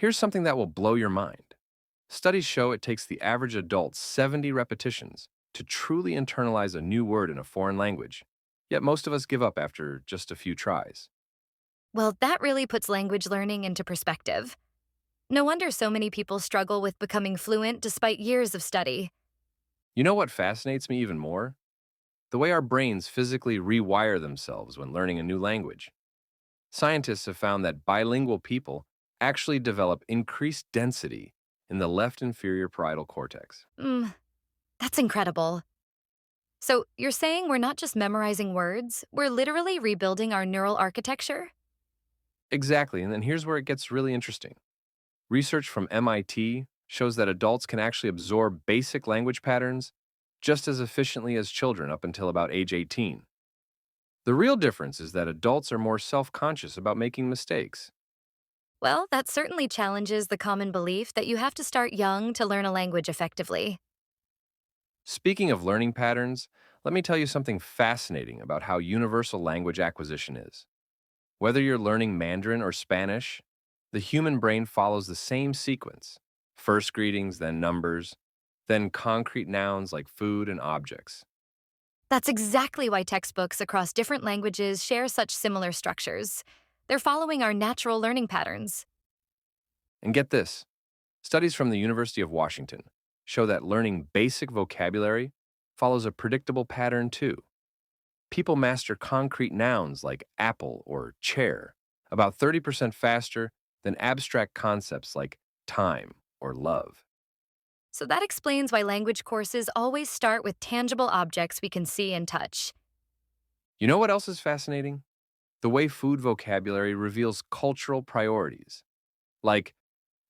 Here's something that will blow your mind. Studies show it takes the average adult 70 repetitions to truly internalize a new word in a foreign language, yet most of us give up after just a few tries. Well, that really puts language learning into perspective. No wonder so many people struggle with becoming fluent despite years of study. You know what fascinates me even more? The way our brains physically rewire themselves when learning a new language. Scientists have found that bilingual people actually develop increased density in the left inferior parietal cortex. Mm, that's incredible. So, you're saying we're not just memorizing words, we're literally rebuilding our neural architecture? Exactly, and then here's where it gets really interesting. Research from MIT shows that adults can actually absorb basic language patterns just as efficiently as children up until about age 18. The real difference is that adults are more self conscious about making mistakes. Well, that certainly challenges the common belief that you have to start young to learn a language effectively. Speaking of learning patterns, let me tell you something fascinating about how universal language acquisition is. Whether you're learning Mandarin or Spanish, the human brain follows the same sequence: first greetings, then numbers, then concrete nouns like food and objects. That's exactly why textbooks across different languages share such similar structures. They're following our natural learning patterns. And get this, studies from the University of Washington show that learning basic vocabulary follows a predictable pattern too. People master concrete nouns like apple or chair about 30% faster than abstract concepts like time or love. So that explains why language courses always start with tangible objects we can see and touch. You know what else is fascinating? The way food vocabulary reveals cultural priorities. Like,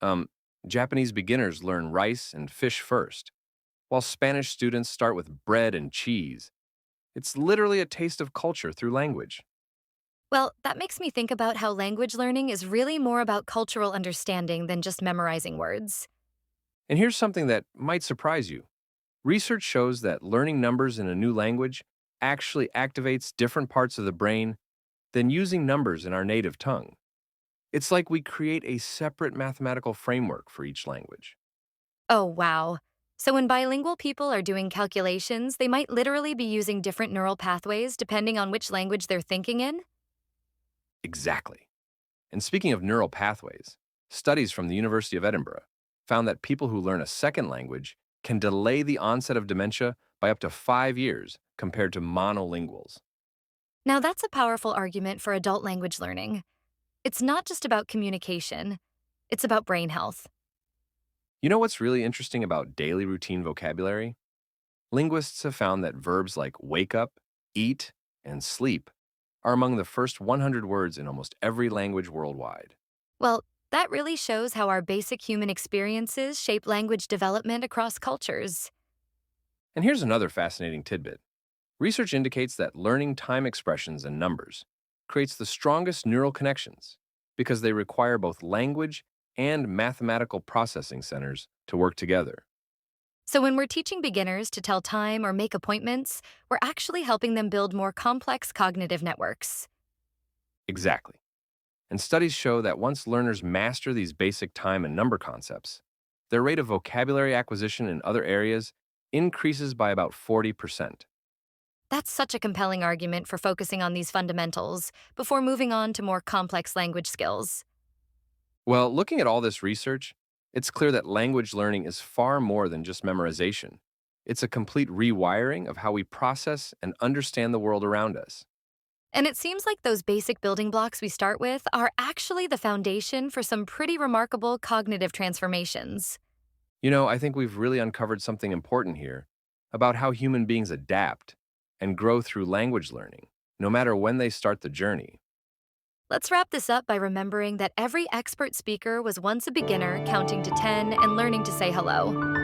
um, Japanese beginners learn rice and fish first, while Spanish students start with bread and cheese. It's literally a taste of culture through language. Well, that makes me think about how language learning is really more about cultural understanding than just memorizing words. And here's something that might surprise you. Research shows that learning numbers in a new language actually activates different parts of the brain than using numbers in our native tongue. It's like we create a separate mathematical framework for each language. Oh, wow. So when bilingual people are doing calculations, they might literally be using different neural pathways depending on which language they're thinking in? Exactly. And speaking of neural pathways, studies from the University of Edinburgh found that people who learn a second language can delay the onset of dementia by up to 5 years compared to monolinguals. Now, that's a powerful argument for adult language learning. It's not just about communication, it's about brain health. You know what's really interesting about daily routine vocabulary? Linguists have found that verbs like wake up, eat, and sleep are among the first 100 words in almost every language worldwide. Well, that really shows how our basic human experiences shape language development across cultures. And here's another fascinating tidbit. Research indicates that learning time expressions and numbers creates the strongest neural connections because they require both language and mathematical processing centers to work together. So, when we're teaching beginners to tell time or make appointments, we're actually helping them build more complex cognitive networks. Exactly. And studies show that once learners master these basic time and number concepts, their rate of vocabulary acquisition in other areas increases by about 40%. That's such a compelling argument for focusing on these fundamentals before moving on to more complex language skills. Well, looking at all this research, it's clear that language learning is far more than just memorization. It's a complete rewiring of how we process and understand the world around us. And it seems like those basic building blocks we start with are actually the foundation for some pretty remarkable cognitive transformations. I think we've really uncovered something important here about how human beings adapt and grow through language learning, no matter when they start the journey. Let's wrap this up by remembering that every expert speaker was once a beginner counting to 10 and learning to say hello.